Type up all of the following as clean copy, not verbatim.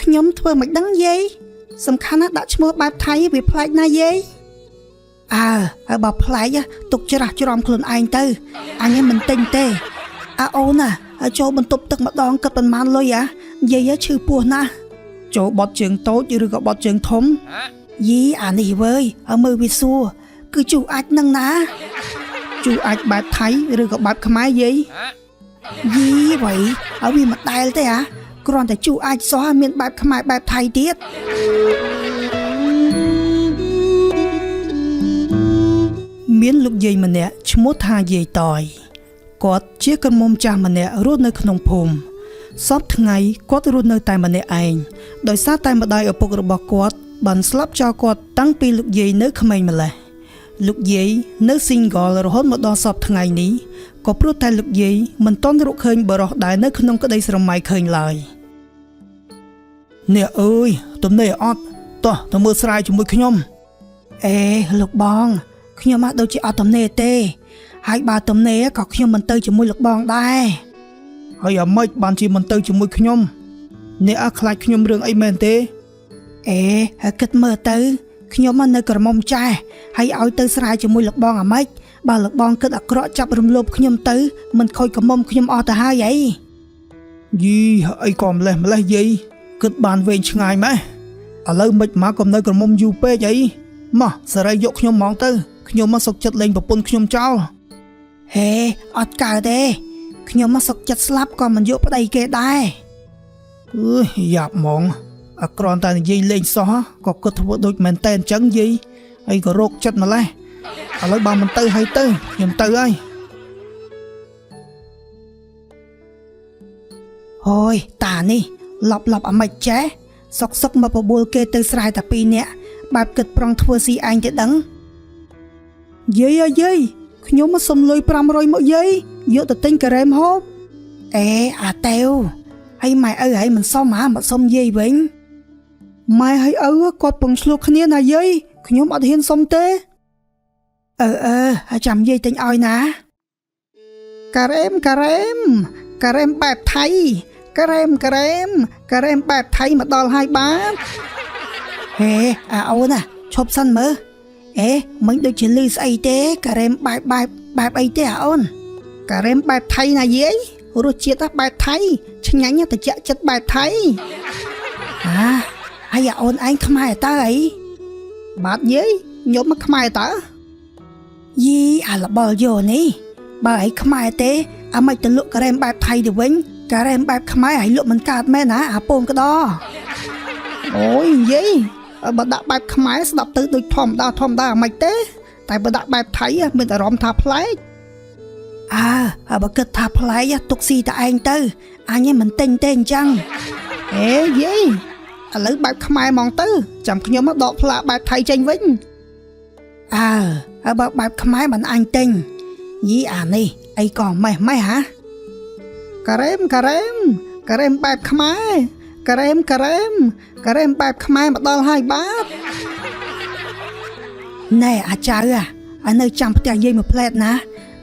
ខ្ញុំធ្វើមិនដឹងយាយសំខាន់ណាស់ដាក់ឈ្មោះបែបថៃវាប្លែកណាស់យាយហើយបើប្លែកទុកច្រាស់ច្រំខ្លួនឯងទៅអញមិនទិញទេអូនចូលបន្ទប់ទឹកម្ដងគិតប៉ុន្មានលុយយាយឈឺពោះណាស់ចូលបត់ជើងតូចឬក៏បត់ជើងធំយីអានេះវើយមើលវាសួរគឺជូអាចនឹងណាជូអាចបែបថៃឬក៏បែបខ្មែរយាយយីវ៉ៃឲ្យវាមិនដែលទេគ្រាន់តែជូអាចសោះមានបែបខ្មែរបែបថៃទៀតមានលោកយាយម្នាក់ឈ្មោះថាយាយតយគាត់ជាកមុំចាស់ម្នាក់រស់នៅក្នុងភូមិសពថ្ងៃគាត់រស់នៅតែម្នាក់ឯងដោយសារតែម្ដាយឪពុករបស់គាត់បានស្លាប់ចោលគាត់តាំងពីលោកយាយនៅក្មេងម្ល៉េះលោកយាយនៅ single រហូតមកដល់សពថ្ងៃនេះក៏ព្រោះតែលោកយាយមិនទាន់រកឃើញបរិសុទ្ធដែលនៅក្នុងក្តីស្រមៃឃើញឡើយអ្នកអើយទំនេរអត់តោះទៅមើលស្រែជាមួយខ្ញុំលោកបងខ្ញុំដូចជាអត់ទំនេរទេហើយបើទំនេរក៏ខ្ញុំមិនទៅជាមួយលោកបងដែរហើយអាម៉េចបានជាមិនទៅជាមួយខ្ញុំអ្នកខ្លាចខ្ញុំរឿងអីមែនទេហើយគិតមើលទៅខ្ញុំនៅក្រមុំចាស់ហើយឲ្យទៅស្រែជាមួយលោកបងអាម៉េចបើលោកបងគិតអាក្រក់ចាប់រំលោភខ្ញុំទៅមិនខូចក្រមុំខ្ញុំអស់ទៅហើយអីយីអីក៏ម្លេះយាយគិតបានវែងឆ្ងាយម៉េះឥឡូវមិនមកកុំនៅក្រមុំយូរពេកអីមកសេរីយកខ្ញុំហ្មងទៅខ្ញុំមកសុកចិត្តលេងប្រពន្ធខ្ញុំចោលអត់កើតទេខ្ញុំមកសុកចិត្តស្លាប់ក៏មិនយកប្តីគេដែរយ៉ាប់ហ្មងអាក្រន់តែនិយាយលេងសោះក៏គិតធ្វើដូចមែនតែអញ្ចឹងយាយអីក៏រោគចិត្តម្លេះឥឡូវបើមិនទៅហើយទៅខ្ញុំទៅហើយអូយតានេះឡប់អាម៉េចចេះសុកមកបបួលគេទៅស្រែតែ2នាក់បែបគិតប្រងធ្វើស៊ីឯងទេដឹងយាយខ្ញុំមកសុំលុយ500មកយាយយកទៅទិញការ៉េមហូបអាតេវហើយម៉ែឪហើយមិនសុំមកសុំយាយវិញម៉ែហើយឪគាត់ពងឆ្លោះគ្នាណាយាយខ្ញុំអត់ហ៊ានសុំទេហើយចាំយាយទិញឲ្យណាការ៉េមបែបថៃការ៉េមបែបថៃមកដល់ហើយបាទអូនឈប់សិនមើលមិនដូចជាលឺស្អីទេការ៉េមបែបអីទេអូនការ៉េមបែបថៃណាយាយរសជាតិបែបថៃឆ្ងាញ់តែចាក់ចិត្តបែបថៃហើយអូនឯងខ្មែរតើអីបាទយាយខ្ញុំមកខ្មែរតើយីអាលបលយោនេះបើឯងខ្មែរទេអាមិនទៅលក់ការ៉េមបែបថៃទៅវិញការ៉េមបែបខ្មែរឲ្យលក់មិនកើតមែនណាអាពងក្តោអូយយាយបើដាក់បែបខ្មែរស្ដាប់ទៅដូចធម្មតាអាមិនទេតែបើដាក់បែបថៃមានអារម្មណ៍ថាប្លែកបើគិតថាប្លែកទុកស៊ីតែឯងទៅអញមិនទិញទេអញ្ចឹងយាយឥឡូវបែបខ្មែរហ្មងទៅចាំខ្ញុំមកដកផ្លាកបែបថៃចេញវិញបើបែបខ្មែរមិនអញទិញយីអានេះអីក៏ម៉េះហ៎ការ៉េមបែបខ្មែរការ៉េមបែបខ្មែរមកដល់ហើយបាទណែអាចៅនៅចាំផ្ទះយាយមួយផ្លែតណា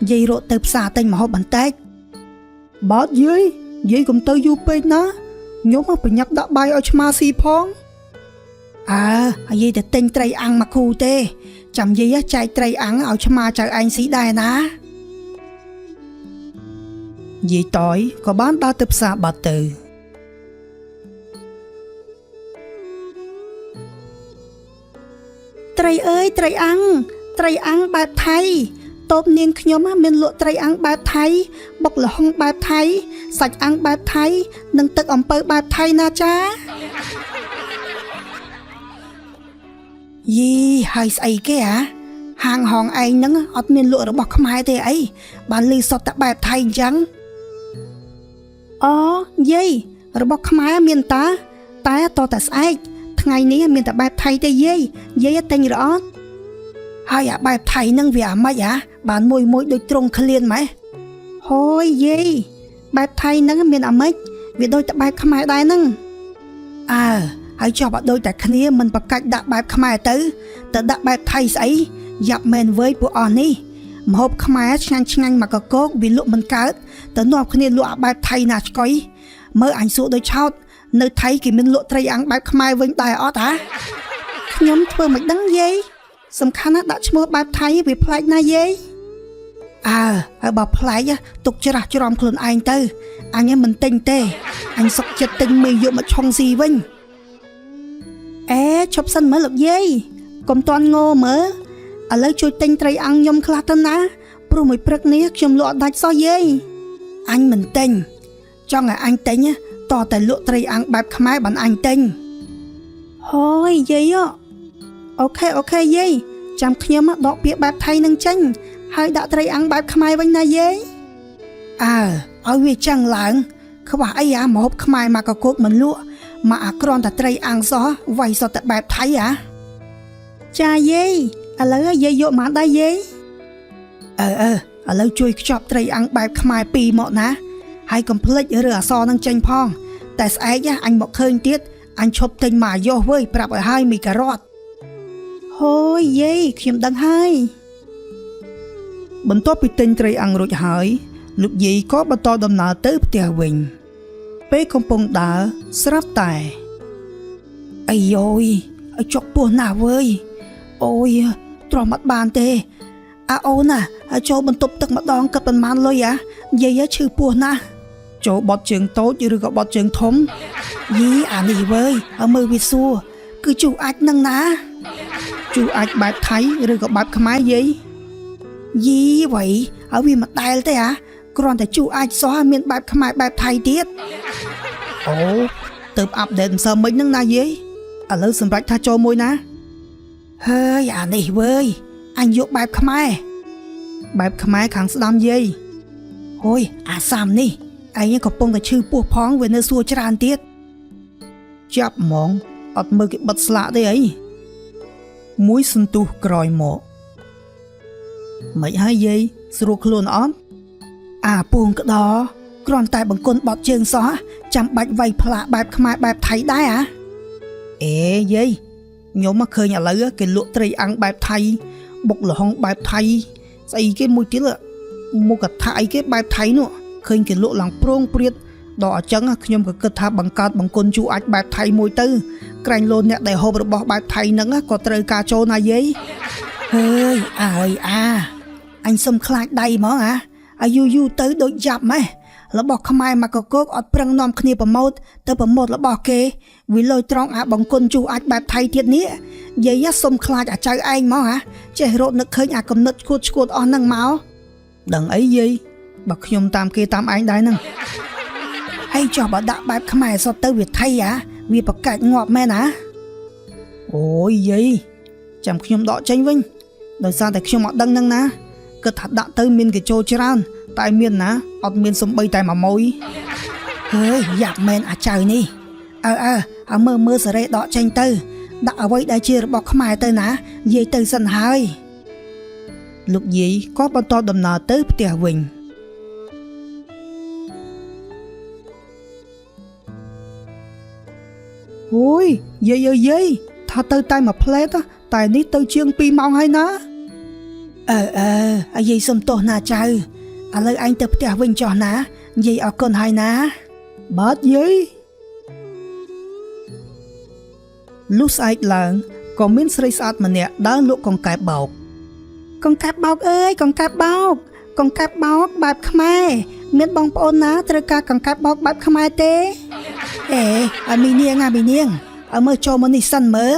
យាយរត់ទៅផ្សារទិញម្ហូបបន្តិចបាទយាយកុំទៅយូរពេកណាខ្ញុំមកប្រញាប់ដាក់បាយឲ្យឆ្មាស៊ីផងយាយទៅទិញត្រីអាំងមកគូទេចាំយាយចែកត្រីអាំងឲ្យឆ្មាចៅឯងស៊ីដែរណាយាយតយក៏បានដើរទៅផ្សារបាត់ទៅត្រីអើយត្រីអាំងបែបថៃតូបនាងខ្ញុំមានលក់ត្រីអាំងបែបថៃបុកល្ហុងបែបថៃសាច់អាំងបែបថៃនិងទឹកអំពៅបែបថៃណាចាយីហើយស្អីគេហាងហងឯងហ្នឹងអត់មានលក់របស់ខ្មែរទេអីបានលឺសុទ្ធតែបែបថៃអញ្ចឹងយាយរបស់ខ្មែរមានតែតតែស្អែកថ្ងៃនេះមានតែបែបថៃទេយាយទិញរអត់ហើយអាបែបថៃហ្នឹងវាអាម៉េចបានមួយដូចត្រង់ឃ្លានម៉េះហូយយាយបែបថៃហ្នឹងមានអាម៉េចវាដូចតែបែបខ្មែរដែរហ្នឹងហើយចុះបើដូចតែគ្នាមិនប្រកាច់ដាក់បែបខ្មែរទៅដាក់បែបថៃស្អីយ៉ាប់មែនវើយពួកអស់នេះម្ហូបខ្មែរឆ្ងាញ់មកកកវាលក់មិនកើតទៅនាំគ្នាលក់អាបែបថៃណាឆ្កុយមើលអញសួរដូចឆោត នៅថៃគេមានលក់ត្រីអាំងបែបខ្មែរវិញដែរអត់ហ៎ខ្ញុំធ្វើមិនដឹងយាយសំខាន់ណាស់ដាក់ឈ្មោះបែបថៃវាប្លែកណាស់យាយហើយបើប្លែកទុកច្រាស់ច្រំខ្លួនឯងទៅអញមិនទិញទេអញសុកចិត្តទិញមីយកមកឆុងស៊ីវិញឈប់សិនមើលលោកយាយកុំតន់ងមើលឥឡូវជួយទិញត្រីអាំងខ្ញុំខ្លះទៅណាព្រោះមួយព្រឹកនេះខ្ញុំលក់អត់ដាច់សោះយាយអញមិនទិញចង់ឲ្យអញទិញតតែលក់ត្រីអាំងបែបខ្មែរបានអញទិញហើយយាយអូខេយាយចាំខ្ញុំដកពាក្យបែបថៃនឹងចេញហើយដាក់ត្រីអាំងបែបខ្មែរវិញណាយាយឲ្យវាចឹងឡើងខ្វះអីម្ហូបខ្មែរមកកកកមិនលក់មកអាក្រាន់តែត្រីអាំងសោះវាយសតតែបែបថៃចាយាយឥឡូវយាយយកមកដែរយាយឥឡូវជួយខ្ចប់ត្រីអាំងបែបខ្មែរ2មកណាហើយកុំភ្លេចរើអសនឹងចេញផងតែស្អែកអញមកឃើញទៀតអញឈប់ទិញមកយោវើយប្រាប់ឲ្យហើយមីការ៉ុតហូយយាយខ្ញុំដឹងហើយបន្ទាប់ពីទិញត្រីអាំងរួចហើយលោកយាយក៏បន្តដំណើរទៅផ្ទះវិញពេលកំពុងដើរស្រាប់តែអាយយឲ្យចុកពោះណាស់វើយអូយទ្រាំអត់បានទេអូនចូលបន្ទប់ទឹកម្ដងគិតប៉ុន្មានលុយយាយឈឺពោះណាស់ចូលបត់ជើងតូចឬក៏បត់ជើងធំយីអានេះវើយមើលវាសួរគឺជូរអាចនឹងណាជូរអាចបែបថៃឬក៏បែបខ្មែរយាយយីវ៉ៃឲ្យវាមិនដែលទេគ្រាន់តែជូរអាចសោះមានបែបខ្មែរបែបថៃទៀតអូទៅអាប់ដេតម្សិលមិញហ្នឹងណាយាយឥឡូវសម្រាប់ថាចូលមួយណាហើយអានេះវើយអញយកបែបខ្មែរខាងស្ដាំយាយអូយអាសាំនេះឯងកំពុងតែឈឺពោះផងវានៅសួរច្រើនទៀតចាប់ហ្មងអត់មើលគេបិទស្លាកទេអីមួយសន្ទុះក្រោយមកមិនហើយយាយស្រួលខ្លួនអត់ពួងក្តោគ្រាន់តែបង្គន់បត់ជើងសោះចាំបាច់វាយផ្លាកបែបខ្មែរបែបថៃដែរយាយខ្ញុំមកឃើញឥឡូវគេលក់ត្រីអាំងបែបថៃបុកលហុងបែបថៃស្អីគេមួយទៀតមុខកថាអីគេបែបថៃនោះឃើញគេលក់ឡើងប្រងព្រាតដល់អញ្ចឹងខ្ញុំក៏គិតថាបង្កើតបង្គន់ជូរអាចបែបថៃមួយទៅក្រែងលោអ្នកដែលហូបរបស់បែបថៃហ្នឹងក៏ត្រូវការចូលណាយាយហើយអញសុំខ្លាចដៃហ្មងអាយូទៅដូចយ៉ាប់ម៉េះរបស់ខ្មែរមកកកអត់ប្រឹងនាំគ្នាប្រម៉ូទទៅប្រម៉ូទរបស់គេវាលុយត្រង់បង្គន់ជូរអាចបែបថៃទៀតនេះយាយសុំខ្លាចចៅឯងហ្មងចេះរត់នឹកឃើញកំណត់ឈួតអស់ហ្នឹងមកដឹងអីយាយបើខ្ញុំតាមគេតាមឯងដែរហ្នឹងហើយចុះបើដាក់បែបខ្មែរសតទៅវាថៃវាប្រកាច់ងាប់មែនអូយយាយចាំខ្ញុំដកចេញវិញដោយសារតែខ្ញុំអត់ដឹងហ្នឹងណាគិតថាដាក់ទៅមានគេចូលច្រើនតែមានណាអត់មានសំបីតែមួយម៉ួយហើយយ៉ាប់មែនអាចៅនេះមើលសារ៉េដកចេញទៅដាក់អ្វីដែលជារបស់ខ្មែរទៅណាយាយទៅសិនហើយលោកយាយក៏បន្តដំណើរទៅផ្ទះវិញអូយយាយថាទៅតែមួយផ្លែតតែនេះទៅជាង2ម៉ោងហើយណាយាយសុំទោសណាចៅឥឡូវឯងទៅផ្ទះវិញចុះណាយាយអរគុណហើយណាបាទយាយលុះស្អែកឡើងក៏មានស្រីស្អាតម្នាក់ដើរលក់កង្កែបបោកកង្កែបបោកអើយកង្កែបបោកបែបខ្មែរមានបងប្អូនណាត្រូវការកង្កែបបោកបែបខ្មែរទេមីនាងមើលចូលមកនេះសិនមើល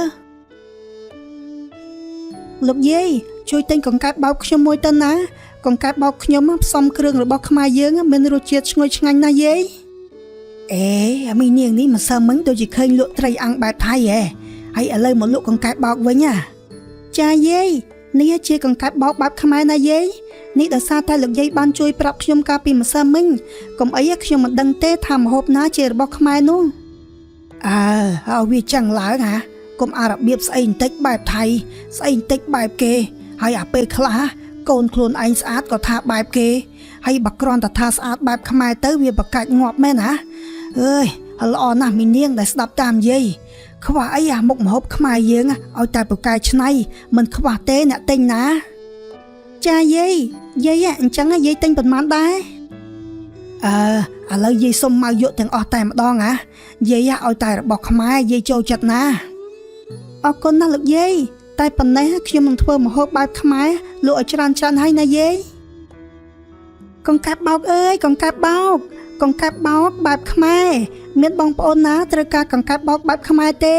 លោកយាយជួយទិញកង្កែបបោកខ្ញុំមួយទៅណាកង្កែបបោកខ្ញុំផ្សំគ្រឿងរបស់ខ្មែរយើងមានរសជាតិឈ្ងុយឆ្ងាញ់ណាស់យាយមីនាងនេះមិនសើមិញដូចជាឃើញលក់ត្រីអាំងបែបថៃហើយឥឡូវមកលក់កង្កែបបោកវិញចាយាយនេះជាកង្កែបបោកបែបខ្មែរណាយាយនេះដោយសារតែលោកយាយបានជួយប្រាប់ខ្ញុំកាលពីម្សិលមិញកុំអីខ្ញុំមិនដឹងទេថាម្ហូបណាជារបស់ខ្មែរនោះឲ្យវាចឹងឡើងកុំអារបៀបស្អីបន្តិចបែបថៃស្អីបន្តិចបែបគេហើយអាពេលខ្លះកូនខ្លួនឯងស្អាតក៏ថាបែបគេហើយបើគ្រាន់តែថាស្អាតបែបខ្មែរទៅវាប្រកាច់ងាប់មែនល្អណាស់មីនាងដែលស្ដាប់តាមយាយខ្វះអីមុខម្ហូបខ្មែរយើងឲ្យតែប្រកែកឆ្នៃមិនខ្វះទេអ្នកទិញណាចាយាយអញ្ចឹងយាយទិញប៉ុន្មានដែរ ឥឡូវយាយសុំមកយកទាំងអស់តែម្ដងហ៎យាយឲ្យតែរបស់ខ្មែរយាយចូលចិត្តណាអរគុណណាស់លោកយាយតែប៉ុណ្ណេះខ្ញុំនឹងធ្វើម្ហូបបែបខ្មែរលក់ឲ្យច្រើនហើយណាយាយកង្កែបបោកអើយកង្កែបបោកកង្កែបបោកបែបខ្មែរមានបងប្អូនណាត្រូវការកង្កែបបោកបែបខ្មែរទេ